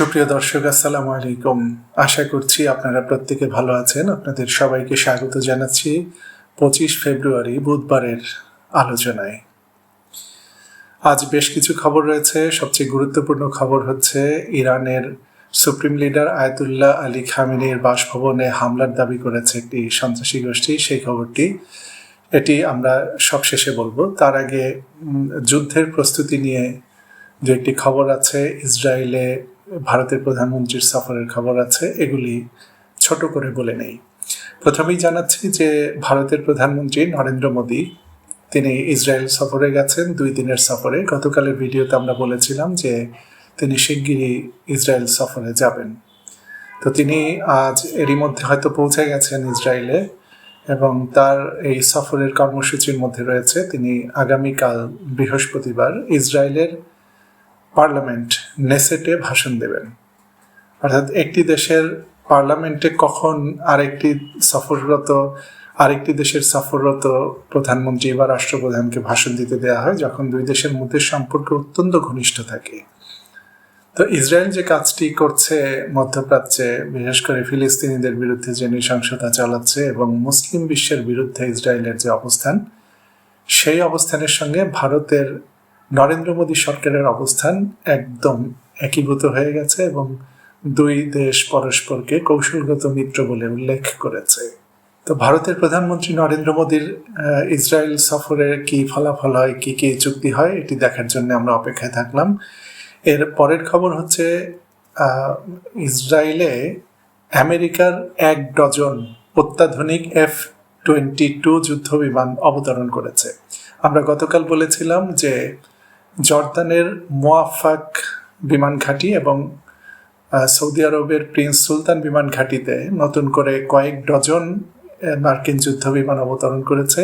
সুপ্রিয় দর্শক, আসসালামু আলাইকুম। আশা করছি আপনারা প্রত্যেকে ভালো আছেন। আপনাদের সবাইকে স্বাগত জানাচ্ছি 25 ফেব্রুয়ারি বুধবারের আলোচনায়। আজ বেশ কিছু খবর রয়েছে। সবচেয়ে গুরুত্বপূর্ণ খবর হচ্ছে ইরানের সুপ্রিম লিডার আয়াতুল্লাহ আলী খামেনির বাসভবনে হামলার দাবি করেছে একটি সন্ত্রাসী গোষ্ঠী। সেই খবরটি এটি আমরা সবশেষে বলবো। তার আগে যুদ্ধের প্রস্তুতি নিয়ে যে একটি খবর আছে, ইসরায়েলে ভারতের প্রধানমন্ত্রীর সফরের খবর আছে, এগুলি ছোট করে বলে নেই। প্রথমেই জানাচ্ছি যে ভারতের প্রধানমন্ত্রী নরেন্দ্র মোদী তিনি ইসরায়েল সফরে গেছেন, 2 দিনের সফরে। গতকালের ভিডিওতে আমরা বলেছিলাম যে তিনি শিগগিরই ইসরায়েল সফরে যাবেন। তো তিনি আজ এরই মধ্যে হয়তো পৌঁছে গেছেন ইসরায়েলে, এবং তার এই সফরের কর্মসূচির মধ্যে রয়েছে তিনি আগামীকাল বৃহস্পতিবার ইসরায়েলের পার্লামেন্ট নেসেটে ভাষণ দেবেন। অর্থাৎ একটি দেশের পার্লামেন্টে কখন আরেকটি দেশের সফররত প্রধানমন্ত্রী বা রাষ্ট্রপ্রধানকে ভাষণ দিতে দেওয়া হয় যখন দুই দেশের মধ্যে সম্পর্ক অত্যন্ত ঘনিষ্ঠ থাকে। তো ইসরায়েল যে কাজটি করছে মধ্যপ্রাচ্যে, বিশেষ করে ফিলিস্তিনিদের বিরুদ্ধে যে নৃশংসতা চালাচ্ছে এবং মুসলিম বিশ্বের বিরুদ্ধে ইসরায়েলের যে অবস্থান, সেই অবস্থানের সঙ্গে ভারতের নরেন্দ্র মোদী সরকারের অবস্থান একদম একীভূত হয়ে গেছে এবং দুই দেশ পরস্পরকে কৌশলগত মিত্র বলে উল্লেখ করেছে। তো ভারতের প্রধানমন্ত্রী নরেন্দ্র মোদীর ইসরায়েল সফরে কি ফলাফল হয়, কি কি চুক্তি হয়, এটি দেখার জন্য আমরা অপেক্ষায় থাকলাম। এর পরের খবর হচ্ছে ইসরায়েলে আমেরিকার 1 ডজন অত্যাধুনিক F-22 যুদ্ধ বিমান অবতরণ করেছে। আমরা গতকাল বলেছিলাম যে জর্দানের মোয়াফাক বিমান ঘাঁটি এবং সৌদি আরবের প্রিন্স সুলতান বিমান ঘাঁটিতে নতুন করে কয়েক ডজন মার্কিন যুদ্ধ বিমান অবতরণ করেছে।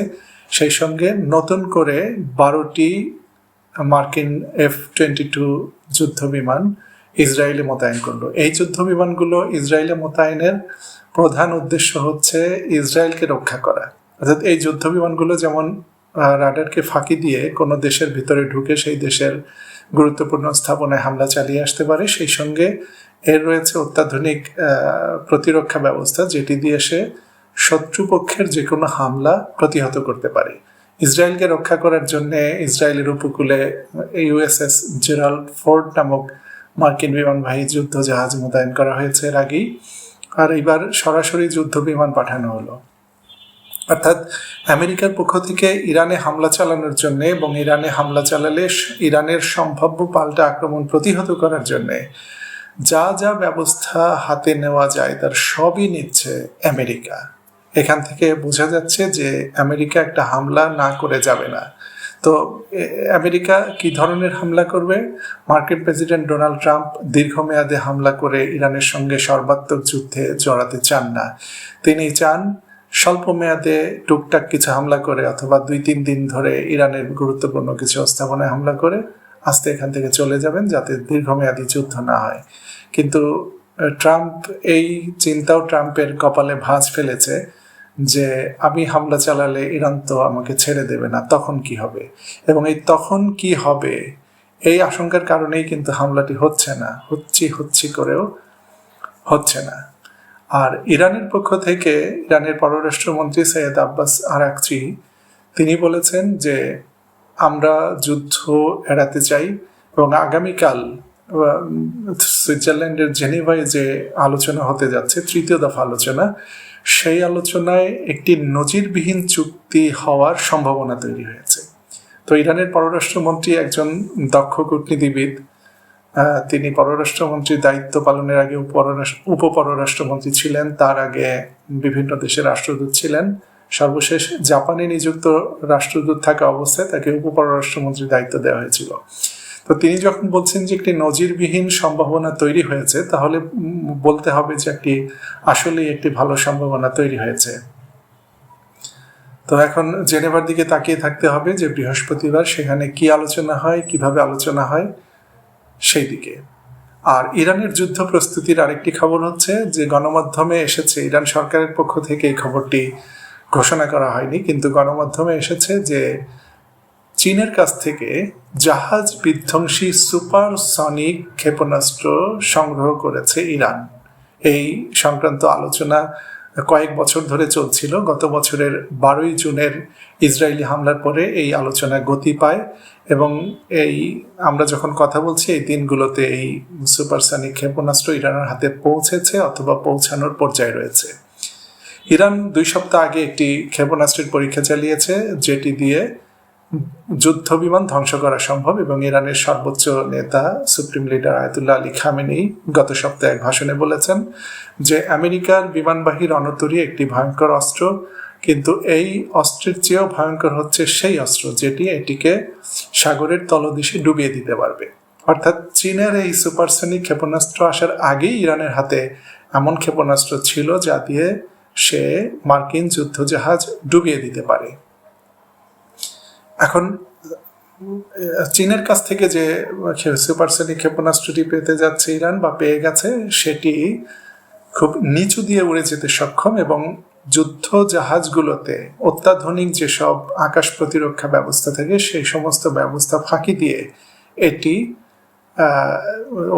সেই সঙ্গে নতুন করে 12টি মার্কিন F-22 যুদ্ধ বিমান ইসরায়েলে মোতায়েন করলো। এই যুদ্ধ বিমানগুলো ইসরায়েলে মোতায়েনের প্রধান উদ্দেশ্য হচ্ছে ইসরায়েলকে রক্ষা করা। অর্থাৎ এই যুদ্ধ বিমানগুলো যেমন রাডারকে ফাঁকি দিয়ে কোনো দেশের ভিতরে ঢুকে সেই দেশের গুরুত্বপূর্ণ স্থাপনায় হামলা চালিয়ে আসতে পারে, সেই সঙ্গে এর রয়েছে অত্যাধুনিক প্রতিরক্ষা ব্যবস্থা যেটি দিয়ে সে শত্রুপক্ষের যে কোনো হামলা প্রতিহত করতে পারে। ইসরায়েলকে রক্ষা করার জন্য ইসরায়েলের উপকূলে USS জেরাল্ড ফোর্ড নামক মার্কিন বিমানবাহী যুদ্ধ জাহাজ মোতায়েন করা হয়েছে এর আগেই, আর এবার সরাসরি যুদ্ধ বিমান পাঠানো হলো। অর্থাৎ আমেরিকার পক্ষ থেকে ইরানে হামলা চালানোর জন্য এবং ইরানে হামলা চালালে ইরানের সম্ভাব্য পাল্টা আক্রমণ প্রতিহত করার জন্য যা যা ব্যবস্থা হাতে নেওয়া যায় তার সবই নিচ্ছে আমেরিকা। এখান থেকে বোঝা যাচ্ছে যে আমেরিকা একটা হামলা না করে যাবে না। তো আমেরিকা কি ধরনের হামলা করবে? মার্কিন প্রেসিডেন্ট ডোনাল্ড ট্রাম্প দীর্ঘমেয়াদে হামলা করে ইরানের সঙ্গে সর্বাত্মক যুদ্ধে জড়াতে চান না। তিনি চান স্বল্প মেয়াদে টুকটাক কিছু হামলা করে অথবা 2-3 দিন ধরে ইরানের গুরুত্বপূর্ণ কিছু স্থাপনায় হামলা করে আস্তে এখান থেকে চলে যাবেন, যাতে দীর্ঘমেয়াদী যুদ্ধ না হয়। কিন্তু ট্রাম্প এই চিন্তাও ট্রাম্পের কপালে ভাঁজ ফেলেছে যে আমি হামলা চালালে ইরান তো আমাকে ছেড়ে দেবে না, তখন কি হবে? এবং এই তখন কি হবে এই আশঙ্কার কারণেই কিন্তু হামলাটি হচ্ছে না, হচ্ছি করেও হচ্ছে না। আর ইরানের পক্ষ থেকে ইরানের পররাষ্ট্রমন্ত্রী সৈয়দ আব্বাস আরাকচি তিনি বলেছেন যে আমরা যুদ্ধ এড়াতে চাই এবং আগামীকাল সুইজারল্যান্ডের জেনেভায় যে আলোচনা হতে যাচ্ছে, 3য় দফা আলোচনা, সেই আলোচনায় একটি নজিরবিহীন চুক্তি হওয়ার সম্ভাবনা তৈরি হয়েছে। তো ইরানের পররাষ্ট্রমন্ত্রী একজন দক্ষ কূটনীতিবিদ, তিনি পররাষ্ট্রমন্ত্রীর দায়িত্ব পালনের আগে উপপররাষ্ট্রমন্ত্রী ছিলেন, তার আগে বিভিন্ন দেশের রাষ্ট্রদূত ছিলেন, সর্বশেষ জাপানে নিযুক্ত রাষ্ট্রদূত থাকা অবস্থায় তাকে উপপররাষ্ট্রমন্ত্রীর দায়িত্ব দেওয়া হয়েছিল। তো তিনি যখন বলছেন যে একটি নজিরবিহীন সম্ভাবনা তৈরি হয়েছে, তাহলে বলতে হবে যে আসলেই একটি ভালো সম্ভাবনা তৈরি হয়েছে। তো এখন জেনেভার দিকে তাকিয়ে থাকতে হবে যে বৃহস্পতিবার সেখানে কি আলোচনা হয়, কিভাবে আলোচনা হয় সেই দিকে। আর ইরানের যুদ্ধ প্রস্তুতির আরেকটি খবর হচ্ছে যে গণমাধ্যমে এসেছে, ইরান সরকারের পক্ষ থেকে এই খবরটি ঘোষণা করা হয়নি, কিন্তু গণমাধ্যমে এসেছে যে চীনের কাছ থেকে জাহাজ বিধ্বংসী সুপারসনিক ক্ষেপণাস্ত্র সংগ্রহ করেছে ইরান। এই সংক্রান্ত আলোচনা কয়েক বছর ধরে চলছিল। গত বছরের 12ই জুনের ইসরায়েলি হামলার পরে এই আলোচনা গতি পায় এবং আমরা যখন কথা বলছি এই দিনগুলোতে এই সুপারসনিক ক্ষেপণাস্ত্র ইরানের হাতে পৌঁছেছে অথবা পৌঁছানোর পর্যায়ে রয়েছে। ইরান 2 সপ্তাহ আগে একটি ক্ষেপণাস্ত্রের পরীক্ষা চালিয়েছে, যেটি দিয়ে যুদ্ধ বিমান ধ্বংস করা সম্ভব, এবং ইরানের সর্বোচ্চ নেতা supreme leader Ayatollah Ali Khamenei গত সপ্তাহে এক ভাষণে বলেছেন যে আমেরিকার বিমানবাহী রণতরী একটি ভয়ঙ্কর অস্ত্র, কিন্তু এই অস্ত্রের চেয়েও ভয়ঙ্কর হচ্ছে সেই অস্ত্র যেটি এটিকে সাগরের তলদেশে ডুবিয়ে দিতে পারবে। অর্থাৎ চীনের এই সুপারসনিক ক্ষেপণাস্ত্র আসার আগেই ইরানের হাতে এমন ক্ষেপণাস্ত্র ছিল যা দিয়ে সে মার্কিন যুদ্ধজাহাজ ডুবিয়ে দিতে পারে। এখন চীনের কাছ থেকে যে সুপারসনিক ক্ষেপণাস্ত্রটি পেতে যাচ্ছে ইরান বা পেয়ে গেছে, সেটি খুব নিচু দিয়ে উড়ে যেতে সক্ষম এবং যুদ্ধ জাহাজগুলোতে অত্যাধুনিক যেসব আকাশ প্রতিরক্ষা ব্যবস্থা থাকে সেই সমস্ত ব্যবস্থা ফাঁকি দিয়ে এটি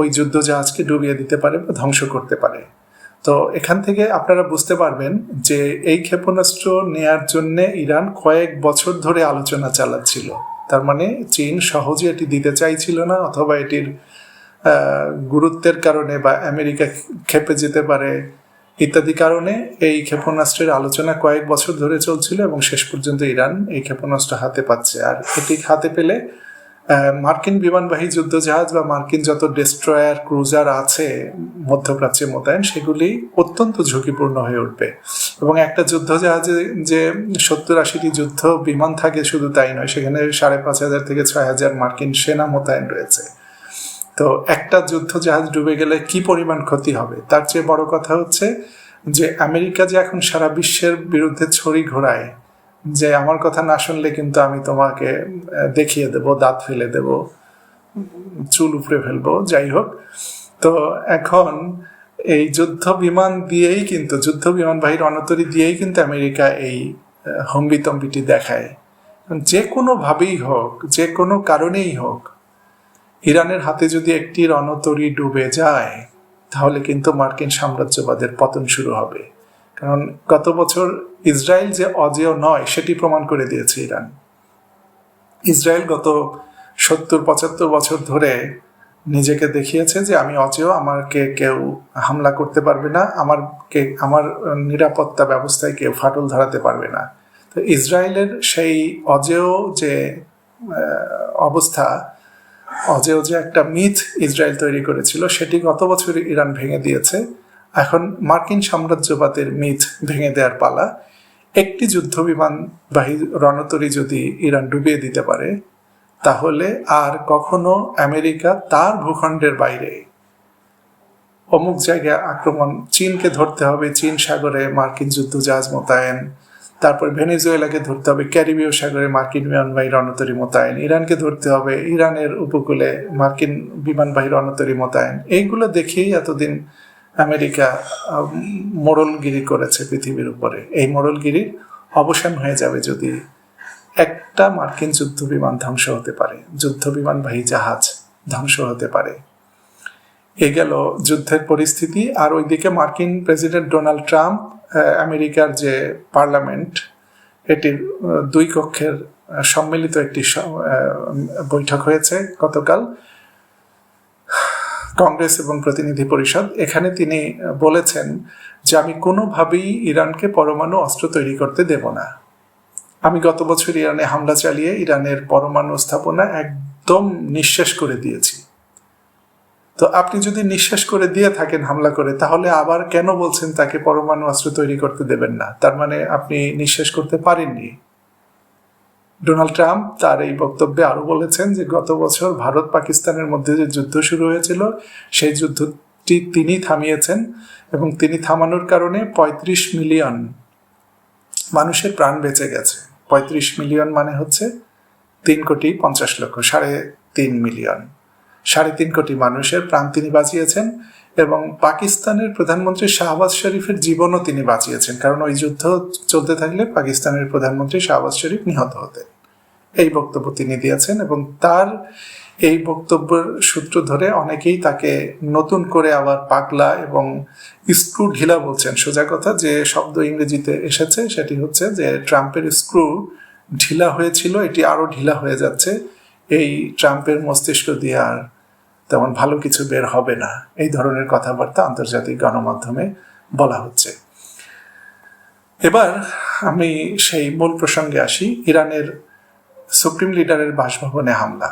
ওই যুদ্ধ জাহাজকে ডুবিয়ে দিতে পারে বা ধ্বংস করতে পারে। তো এখান থেকে আপনারা বুঝতে পারবেন যে এই ক্ষেপণাস্ত্র নেয়ার জন্য ইরান কয়েক বছর ধরে আলোচনা চালাচ্ছিল। তার মানে চীন সহজে এটি দিতে চাইছিল না, অথবা এটির গুরুত্বের কারণে বা আমেরিকা ক্ষেপে যেতে পারে ইত্যাদি কারণে এই ক্ষেপণাস্ত্রের আলোচনা কয়েক বছর ধরে চলছিল এবং শেষ পর্যন্ত ইরান এই ক্ষেপণাস্ত্র হাতে পাচ্ছে। আর এটি হাতে পেলে মার্কিন বিমানবাহী যুদ্ধজাহাজ বা মার্কিন যত ডেস্ট্রয়ার ক্রুজার আছে মধ্যপ্রাচ্যে মোতায়েন, সেগুলি অত্যন্ত ঝুঁকিপূর্ণ হয়ে উঠবে। এবং একটা যুদ্ধজাহাজে যে 70-80টি যুদ্ধ বিমান থাকে শুধু তাই নয়, সেখানে 5,500 থেকে 6,000 মার্কিন সেনা মোতায়েন রয়েছে। তো একটা যুদ্ধজাহাজ ডুবে গেলে কি পরিমাণ ক্ষতি হবে, তার চেয়ে বড় কথা হচ্ছে যে আমেরিকা যে এখন সারা বিশ্বের বিরুদ্ধে ছড়ি ঘোরায় যে আমার কথা না শুনলে কিন্তু আমি তোমাকে দেখিয়ে দেব, দাঁত ফেলে দেব, চুল উপড়ে ফেলবো, যাই হোক। তো এখন এই যুদ্ধ বিমানবাহী রণতরী দিয়েই কিন্তু আমেরিকা এই হম্বিতম্বিটি দেখায়। যে কোনোভাবেই হোক, যে কোনো কারণেই হোক, ইরানের হাতে যদি একটি রণতরী ডুবে যায় তাহলে কিন্তু মার্কিন সাম্রাজ্যবাদের পতন শুরু হবে। কারণ গত বছর ইসরায়েল যে অজেয় নয় সেটি প্রমাণ করে দিয়েছে ইরান। ইসরায়েল গত 70-75 বছর ধরে নিজেকে দেখিয়েছে যে আমি অজেয়, আমাকে কেউ হামলা করতে পারবে না, আমার নিরাপত্তা ব্যবস্থায় কেউ ফাটল ধরাতে পারবে না। তো ইসরায়েলের সেই অজেয় যে অবস্থা, অজেয় যে একটা মিথ ইসরায়েল তৈরি করেছিল, সেটি গত বছর ইরান ভেঙে দিয়েছে। এখন মার্কিন সাম্রাজ্যবাদের মিথ ভেঙে দেওয়ার পালা। একটি যুদ্ধ বিমানবাহী রণতরী যদি ইরান ডুবিয়ে দিতে পারে তাহলে আর কখনো আমেরিকা তার ভূখণ্ডের বাইরে অমুক জায়গায় আক্রমণ, চীনকে ধরতে হবে, চীন সাগরে মার্কিন যুদ্ধজাহাজ মোতায়েন, তারপর ভেনেজুয়েলাকে ধরতে হবে, ক্যারিবীয় সাগরে মার্কিন বিমানবাহী রণতরী মোতায়েন, ইরানকে ধরতে হবে, ইরানের উপকূলে মার্কিন বিমানবাহী রণতরী মোতায়েন। এইগুলো দেখেই এতদিন আমেরিকা মোড়লগিরি করেছে পৃথিবীর উপরে। এই মোড়লগিরির অবসান হয়ে যাবে যদি একটা মার্কিন যুদ্ধ বিমান ধ্বংস হতে পারে, যুদ্ধ বিমানবাহী জাহাজ ধ্বংস হতে পারে। এ গেল যুদ্ধের পরিস্থিতি। আর ওইদিকে মার্কিন প্রেসিডেন্ট ডোনাল্ড ট্রাম্প, আমেরিকার যে পার্লামেন্ট, এটির 2 কক্ষের সম্মিলিত একটি বৈঠক হয়েছে গতকাল, কংগ্রেস এবং প্রতিনিধি পরিষদ। এখানে তিনি বলেছেন যে আমি কোনোভাবেই ইরানকে পরমাণু অস্ত্র তৈরি করতে দেব না। আমি গত বছর ইরানে হামলা চালিয়ে ইরানের পরমাণু স্থাপনা একদম নিঃশেষ করে দিয়েছি। তো আপনি যদি নিঃশেষ করে দিয়ে থাকেন হামলা করে, তাহলে আবার কেন বলছেন তাকে পরমাণু অস্ত্র তৈরি করতে দেবেন না? তার মানে আপনি নিঃশেষ করতে পারেননি। ডোনাল্ড ট্রাম্প তার এই বক্তব্যে আরো বলেছেন যে গত বছর ভারত পাকিস্তানের মধ্যে যে যুদ্ধ শুরু হয়েছিল সেই যুদ্ধটি তিনি থামিয়েছেন, এবং তিনি থামানোর কারণে 35 মিলিয়ন মানুষের প্রাণ বেঁচে গেছে। 35 মিলিয়ন মানে হচ্ছে 3,50,00,000, 3.5 মিলিয়ন, 3.5 কোটি মানুষের প্রাণ তিনি বাঁচিয়েছেন। এবং পাকিস্তানের প্রধানমন্ত্রী শাহবাজ শরীফের জীবনও তিনি বাঁচিয়েছেন, কারণ ওই যুদ্ধ চলতে থাকলে পাকিস্তানের প্রধানমন্ত্রী শাহবাজ শরীফ নিহত হতেন। এই বক্তব্য তিনি দিয়েছেন, এবং তার এই বক্তব্যের সূত্র ধরে অনেকেই তাকে নতুন করে আবার পাগলা এবং স্ক্রু ঢিলা বলছেন। সোজা কথা যে শব্দ ইংরেজিতে এসেছে সেটি হচ্ছে যে ট্রাম্পের স্ক্রু ঢিলা হয়েছিল, এটি আরো ঢিলা হয়ে যাচ্ছে, এই ট্রাম্পের মস্তিষ্ক দিয়ে আর তেমন ভালো কিছু বের হবে না, এই ধরনের কথাবার্তা আন্তর্জাতিক গণমাধ্যমে বলা হচ্ছে। এবার আমি সেই মূল প্রসঙ্গে আসি, ইরানের সুপ্রিম লিডারের বাসভবনে হামলা।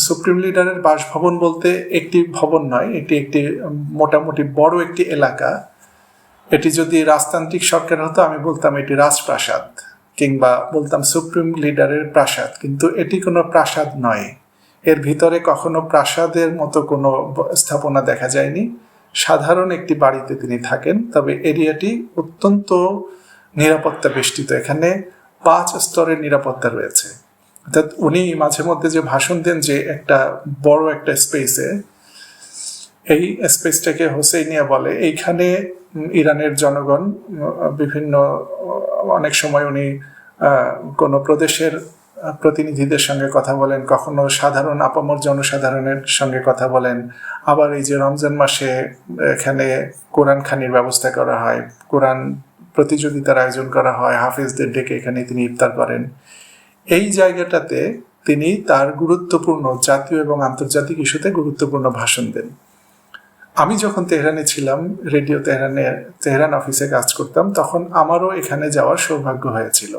সুপ্রিম লিডারের বাসভবন বলতে একটি ভবন নয়, এটি একটি মোটামুটি বড় একটি এলাকা। এটি যদি রাজতান্ত্রিক সরকার হতো আমি বলতাম এটি রাজপ্রাসাদ, কিংবা বলতাম সুপ্রিম লিডারের প্রাসাদ, কিন্তু এটি কোনো প্রাসাদ নয়। এর ভিতরে কখনো প্রাসাদের মতো কোনো স্থাপনা দেখা যায়নি। সাধারণ একটি বাড়িতে তিনি থাকেন, তবে এরিয়াটি অত্যন্ত নিরাপত্তা বেষ্টিত। এখানে 5 স্তরের নিরাপত্তা রয়েছে। অর্থাৎ উনি মাঝে মধ্যে যে ভাষণ দেন যে একটা বড় একটা স্পেসে, এই স্পেসটাকে হোসেইনিয়া বলে, এইখানে ইরানের জনগণ বিভিন্ন অনেক সময় উনি কোনো প্রদেশের প্রতিনিধিদের সঙ্গে কথা বলেন, কখনো সাধারণ আপামর জনসাধারণের সঙ্গে কথা বলেন। আবার এই যে রমজান মাসে এখানে কোরআন খানির ব্যবস্থা করা হয়, কোরআন প্রতিযোগিতার আয়োজন করা হয়, হাফিজদের ডেকে এখানে তিনি ইফতার করেন। এই জায়গাটাতে তিনি তার গুরুত্বপূর্ণ জাতীয় এবং আন্তর্জাতিক ইস্যুতে গুরুত্বপূর্ণ ভাষণ দেন। আমি যখন তেহরানে ছিলাম, রেডিও তেহরান অফিসে কাজ করতাম, তখন আমারও এখানে যাওয়ার সৌভাগ্য হয়েছিল।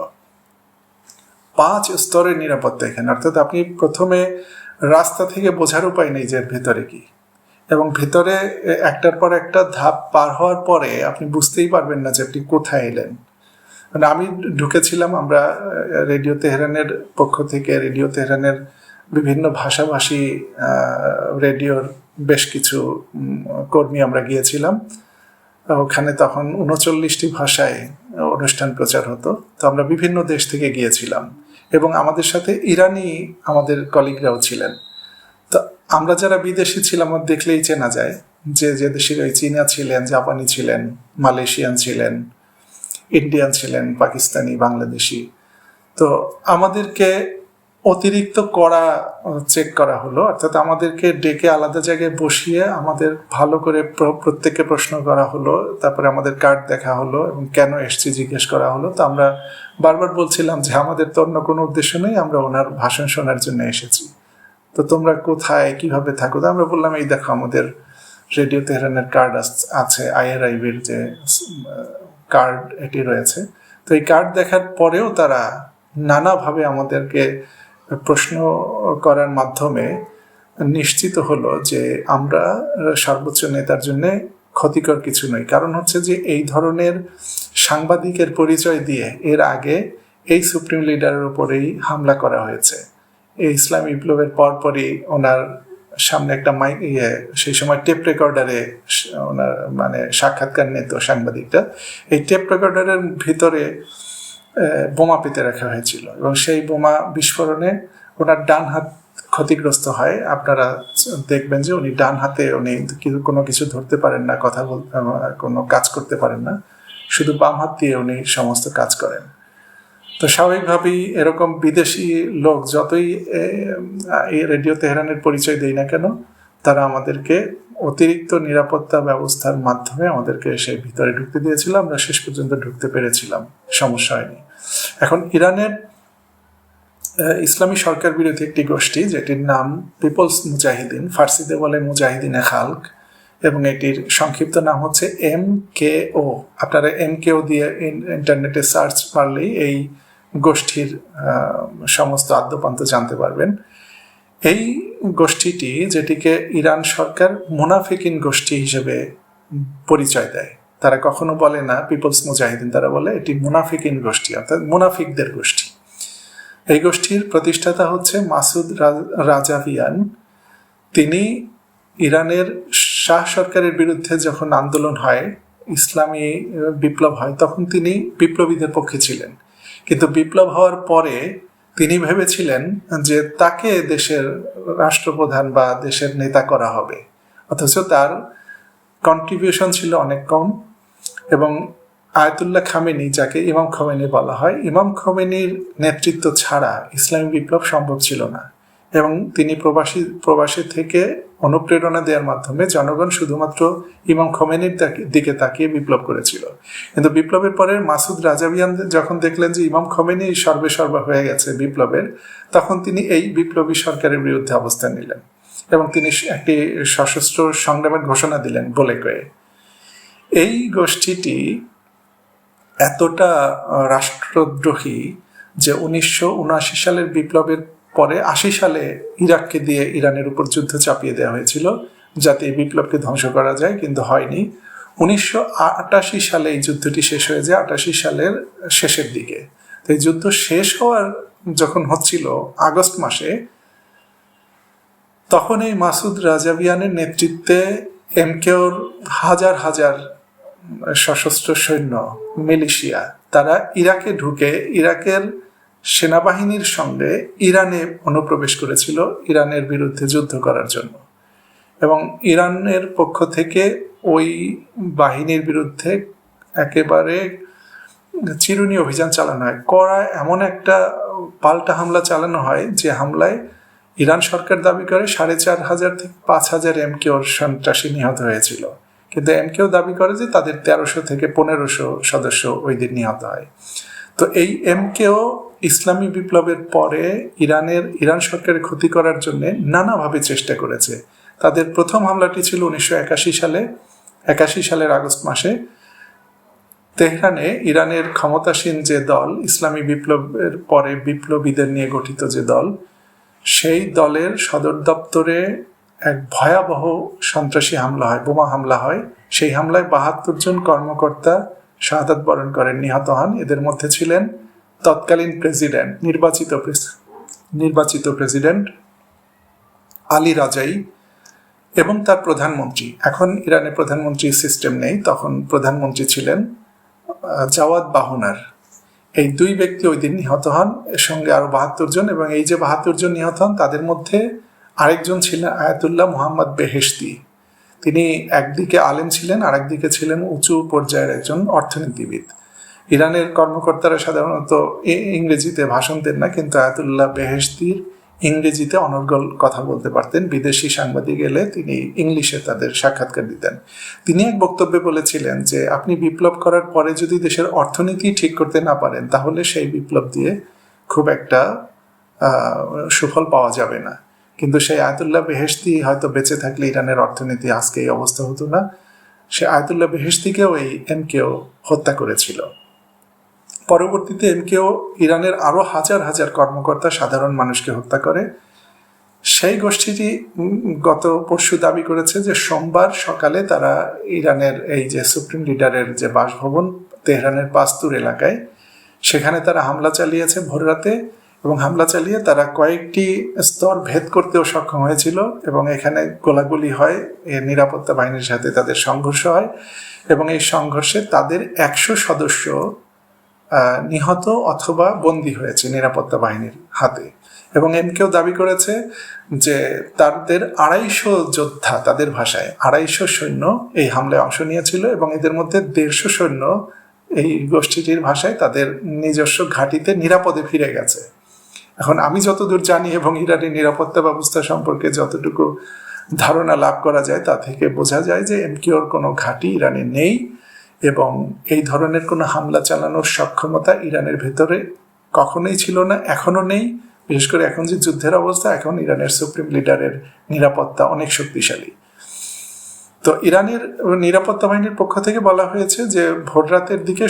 5 স্তরের নিরাপত্তা এখানে, অর্থাৎ আপনি প্রথমে রাস্তা থেকে বোঝার উপায় নেই যে ভেতরে কি, এবং ভেতরে একটার পর একটা ধাপ পার হওয়ার পরে আপনি বুঝতেই পারবেন না যে আপনি কোথায় এলেন। মানে আমি ঢুকেছিলাম, আমরা রেডিও তেহরানের পক্ষ থেকে, রেডিও তেহরানের বিভিন্ন ভাষাভাষী রেডিওর বেশ কিছু কর্মী আমরা গিয়েছিলাম। ওখানে তখন 39টি ভাষায় অনুষ্ঠান প্রচার হতো। তো আমরা বিভিন্ন দেশ থেকে গিয়েছিলাম, এবং আমাদের সাথে ইরানি আমাদের কলিগরাও ছিলেন। তো আমরা যারা বিদেশি ছিলাম দেখলেই চেনা যায় যে যে দেশের ওই চীনা ছিলেন, জাপানি ছিলেন, মালয়েশিয়ান ছিলেন, ইন্ডিয়ান ছিলেন, পাকিস্তানি, বাংলাদেশি। তো আমাদেরকে অতিরিক্ত কড়া চেক করা হলো, অর্থাৎ আমাদেরকে ডেকে আলাদা জায়গায় বসিয়ে আমাদের ভালো করে প্রত্যেককে প্রশ্ন করা হলো, তারপরে আমাদের কার্ড দেখা হলো এবং কেন এসছি জিজ্ঞেস করা হলো। তো আমরা বারবার বলছিলাম যে আমাদের তো অন্য কোনো উদ্দেশ্য নেই, আমরা ওনার ভাষণ শোনার জন্য এসেছি। তো তোমরা কোথায় কিভাবে থাকো? তো আমরা বললাম এই দেখো আমাদের রেডিও তেহরানের কার্ড আছে, IRIB-র যে কার্ড এটি রয়েছে। তো এই কার্ড দেখার পরেও তারা নানাভাবে আমাদেরকে প্রশ্ন করার মাধ্যমে নিশ্চিত হলো যে আমরা সর্বোচ্চ নেতার জন্য ক্ষতিকর কিছু নই। কারণ হচ্ছে যে এই ধরনের সাংবাদিকের পরিচয় দিয়ে এর আগে এই সুপ্রিম লিডারের উপরেই হামলা করা হয়েছে। এই ইসলামী বিপ্লবের পরপরই ওনার সামনে একটা সেই সময় টেপ রেকর্ডারে ওনার মানে সাক্ষাৎকার নিত সাংবাদিকটা, এই টেপ রেকর্ডারের ভিতরে বোমা পেতে রাখা হয়েছিল, এবং সেই বোমা বিস্ফোরণে ওনার ডান হাত ক্ষতিগ্রস্ত হয়। আপনারা দেখবেন যে উনি ডান হাতে উনি কোনো কিছু ধরতে পারেন না, কথা বলতে, কোনো কাজ করতে পারেন না, শুধু বাম হাত দিয়ে উনি সমস্ত কাজ করেন। তো স্বাভাবিকভাবেই এরকম বিদেশি লোক যতই রেডিও তেহরানের পরিচয় দেয় না কেন, তারা আমাদেরকে অতিরিক্ত নিরাপত্তা ব্যবস্থার মাধ্যমে আমাদেরকে সেই ভিতরে ঢুকতে দিয়েছিল। আমরা শেষ পর্যন্ত ঢুকতে পেরেছিলাম, সমস্যা হয়নি। এখন ইরানের ইসলামী সরকার বিরোধী একটি গোষ্ঠী, যেটির নাম পিপলস মুজাহিদিন, ফার্সিতে বলে মুজাহিদিনে খালক, এবং এটির সংক্ষিপ্ত নাম হচ্ছে MKO। আপনারা MKO দিয়ে ইন্টারনেটে সার্চ মারলেই এই গোষ্ঠীর সমস্ত আদ্যপান্ত জানতে পারবেন। এই গোষ্ঠীটি, যেটিকে ইরান সরকার মুনাফিকিন গোষ্ঠী হিসেবে পরিচয় দেয়, তারা কখনো বলে না পিপলস মুজাহিদিন, তারা বলে এটি মুনাফিকিন গোষ্ঠী, অর্থাৎ মুনাফিকদের গোষ্ঠী। এই গোষ্ঠীর প্রতিষ্ঠাতা হচ্ছে মাসুদ রাজাভিয়ান। তিনি ইরানের শাহ সরকারের বিরুদ্ধে যখন আন্দোলন হয়, ইসলামী বিপ্লব হয়, তখন তিনি বিপ্লবীদের পক্ষে ছিলেন। কিন্তু বিপ্লব হওয়ার পরে তিনি ভেবেছিলেন যে তাকে দেশের রাষ্ট্রপ্রধান বা দেশের নেতা করা হবে, অথচ তার কন্ট্রিবিউশন ছিল অনেক কম। এবং আয়াতুল্লাহ খামেনি, যাকে ইমাম খোমেনি বলা হয়, ইমাম খোমেনির নেতৃত্ব ছাড়া ইসলামী বিপ্লব সম্ভব ছিল না। এবং তিনি প্রবাসী থেকে অনুপ্রেরণা দেওয়ার মাধ্যমে জনগণ শুধুমাত্র ইমাম খোমেনির দিকে তাকিয়ে বিপ্লব করেছিল। কিন্তু বিপ্লবের পরে মাসুদ রাজাবিয়ান যখন দেখলেন যে ইমাম খোমেনি সর্বেসর্বা হয়ে গেছে বিপ্লবের, তখন তিনি এই বিপ্লবী সরকারের বিরুদ্ধে অবস্থান নিলেন এবং তিনি একটি সশস্ত্র সংগ্রামের ঘোষণা দিলেন বলে কয়ে। এই গোষ্ঠীটি এতটা রাষ্ট্রদ্রোহী যে 1979 সালের বিপ্লবের পরে 80 সালে ইরাককে দিয়ে ইরানের উপর যুদ্ধ চাপিয়ে দেওয়া হয়েছিল যাতে এই বিপ্লবকে ধ্বংস করা যায়, কিন্তু হয়নি। 1988 সালে এই যুদ্ধটি শেষ হয়ে যায়, 88 সালের শেষের দিকে। তো এই যুদ্ধ শেষ হওয়ার যখন হচ্ছিল আগস্ট মাসে, তখন এই মাসুদ রাজাবিয়ানের নেতৃত্বে এমকেওর হাজার হাজার সশস্ত্র সৈন্য, মিলিশিয়া, তারা ইরাকে ঢুকে ইরাকের সেনাবাহিনীর সঙ্গে ইরানে অনুপ্রবেশ করেছিল ইরানের বিরুদ্ধে যুদ্ধ করার জন্য। এবং ইরানের পক্ষ থেকে ওই বাহিনীর বিরুদ্ধে একেবারে চিরুনি অভিযান চালানো হয়। কড়া এমন একটা পাল্টা হামলা চালানো হয় যে হামলায় ইরান সরকার দাবি করে 4,500 থেকে 5,000 এমকেওর সন্ত্রাসী নিহত হয়েছিল, কিন্তু এমকেও দাবি করে যে তাদের 1300 থেকে 1500 সদস্য ওই দিন নিহত হয়। তো এই এমকেও ইসলামী বিপ্লবের পরে ইরান সরকারের ক্ষতি করার জন্য নানাভাবে চেষ্টা করেছে। তাদের প্রথম হামলাটি ছিল 1981 সালের আগস্ট মাসে তেহরানে। ইরানের ক্ষমতাসীন যে দল, ইসলামী বিপ্লবের পরে বিপ্লবীদের নিয়ে গঠিত যে দল, সেই দলের সদর দপ্তরে এক ভয়াবহ সন্ত্রাসী হামলা হয়, বোমা হামলা হয়। সেই হামলায় 72 জন কর্মকর্তা শাহাদাত বরণ করেন, নিহত হন। এদের মধ্যে ছিলেন তৎকালীন প্রেসিডেন্ট, নির্বাচিত প্রেসিডেন্ট আলী রাজাই এবং তার প্রধানমন্ত্রী। এখন ইরানের প্রধানমন্ত্রী সিস্টেম নেই, তখন প্রধানমন্ত্রী ছিলেন জাওয়াদ বাহনার। এই দুই ব্যক্তি ওই দিন নিহত হন, এর সঙ্গে আরো 72 জন। এবং এই যে 72 জন নিহত হন, তাদের মধ্যে আরেকজন ছিলেন আয়াতুল্লাহ মুহাম্মদ বেহেশতি। তিনি একদিকে আলেম ছিলেন, আরেকদিকে ছিলেন উঁচু পর্যায়ের একজন অর্থনীতিবিদ। ইরানের কর্মকর্তারা সাধারণত ইংরেজিতে ভাষণ দেন না, কিন্তু আয়াতুল্লাহ বেহেশতির ইংরেজিতে অনর্গল কথা বলতে পারতেন। বিদেশি সাংবাদিক এলে তিনি ইংলিশে তাদের সাক্ষাৎকার দিতেন। তিনি এক বক্তব্যে বলেছিলেন যে আপনি বিপ্লব করার পরে যদি দেশের অর্থনীতি ঠিক করতে না পারেন, তাহলে সেই বিপ্লব দিয়ে খুব একটা সুফল পাওয়া যাবে না। কিন্তু সেই আয়াতুল্লাহ বেহেশতি হয়তো বেঁচে থাকলে ইরানের অর্থনীতি আজকে এই অবস্থা হতো না। সে আয়াতুল্লাহ বেহেশতিকেও এই এমকেও হত্যা করেছিল। পরবর্তীতে এমকেও ইরানের আরো হাজার হাজার কর্মকর্তা, সাধারণ মানুষকে হত্যা করে। সেই গোষ্ঠীটি গত পরশু দাবি করেছে যে সোমবার সকালে তারা ইরানের এই যে সুপ্রিম লিডারের যে বাসভবন তেহরানের পাস্তুর এলাকায়, সেখানে তারা হামলা চালিয়েছে ভোররাতে। এবং হামলা চালিয়ে তারা কয়েকটি স্তর ভেদ করতেও সক্ষম হয়েছিল এবং এখানে গোলাগুলি হয়, নিরাপত্তা বাহিনীর সাথে তাদের সংঘর্ষ হয় এবং এই সংঘর্ষে তাদের 100 সদস্য নিহত অথবা বন্দী হয়েছে নিরাপত্তা বাহিনীর হাতে। এবং এমকেও দাবি করেছে যে তাদের 250 যোদ্ধা, তাদের ভাষায় 250 সৈন্য এই হামলায় অংশ নিয়েছিল এবং এদের মধ্যে 150 সৈন্য এই গোষ্ঠীটির ভাষায় তাদের নিজস্ব ঘাঁটিতে নিরাপদে ফিরে গেছে। এখন আমি যতদূর জানি এবং ইরানের নিরাপত্তা ব্যবস্থা সম্পর্কে যতটুকু ধারণা লাভ করা যায়, তা থেকে বোঝা যায় যে এমকেওর কোনো ঘাঁটি ইরানে নেই এবং এই ধরনের কোনো হামলা চালানোর সক্ষমতা ইরানের ভেতরে কখনোই ছিল না, এখনো নেই। বিশেষ করে এখন যে যুদ্ধের অবস্থা, এখন ইরানের সুপ্রিম লিডারের নিরাপত্তা অনেক শক্তিশালী। তো ইরানের নিরাপত্তা বাহিনীর পক্ষ থেকে বলা হয়েছে যে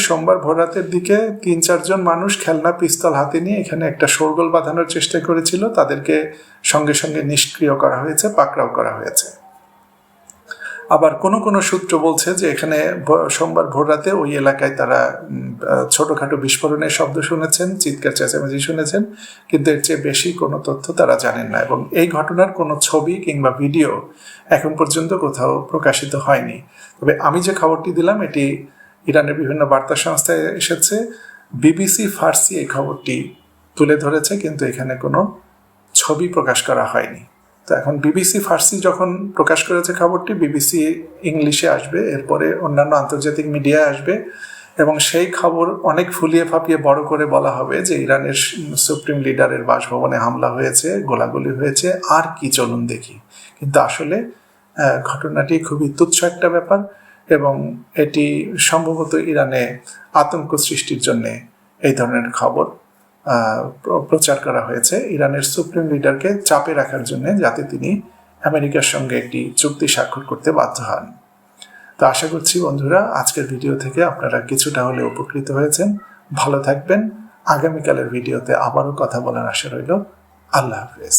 সোমবার ভোররাতের দিকে 3-4 জন মানুষ খেলনা পিস্তল হাতে নিয়ে এখানে একটা শোরগোল বাঁধানোর চেষ্টা করেছিল। তাদেরকে সঙ্গে সঙ্গে নিষ্ক্রিয় করা হয়েছে, পাকড়াও করা হয়েছে। আবার কোনো সূত্র বলছে যে এখানে সোমবার ভোররাতে ওই এলাকায় তারা ছোটখাটো বিস্ফোরণের শব্দ শুনেছেন, চিৎকার চেঁচামেচি শুনেছেন, কিন্তু এর চেয়ে বেশি কোনো তথ্য তারা জানেন না। এবং এই ঘটনার কোনো ছবি কিংবা ভিডিও এখন পর্যন্ত কোথাও প্রকাশিত হয়নি। তবে আমি যে খবরটি দিলাম এটি ইরানের বিভিন্ন বার্তা সংস্থায় এসেছে। বিবিসি ফার্সি এই খবরটি তুলে ধরেছে, কিন্তু এখানে কোনো ছবি প্রকাশ করা হয়নি। তো এখন বিবিসি ফার্সি যখন প্রকাশ করেছে খবরটি, বিবিসি ইংলিশে আসবে, এরপরে অন্যান্য আন্তর্জাতিক মিডিয়ায় আসবে এবং সেই খবর অনেক ফুলিয়ে ফাঁপিয়ে বড় করে বলা হবে যে ইরানের সুপ্রিম লিডারের বাসভবনে হামলা হয়েছে, গোলাগুলি হয়েছে, আর কি চলুন দেখি। কিন্তু আসলে ঘটনাটি খুবই তুচ্ছ একটা ব্যাপার এবং এটি সম্ভবত ইরানে আতঙ্ক সৃষ্টির জন্যে এই ধরনের খবর প্রচার করা হয়েছে ইরানের সুপ্রিম লিডারকে চাপে রাখার জন্য, যাতে তিনি আমেরিকার সঙ্গে একটি চুক্তি স্বাক্ষর করতে বাধ্য হন। তো আশা করছি বন্ধুরা আজকের ভিডিও থেকে আপনারা কিছুটা হলে উপকৃত হয়েছেন। ভালো থাকবেন। আগামীকালের ভিডিওতে আবারও কথা বলার আশা রইল। আল্লাহ হাফেজ।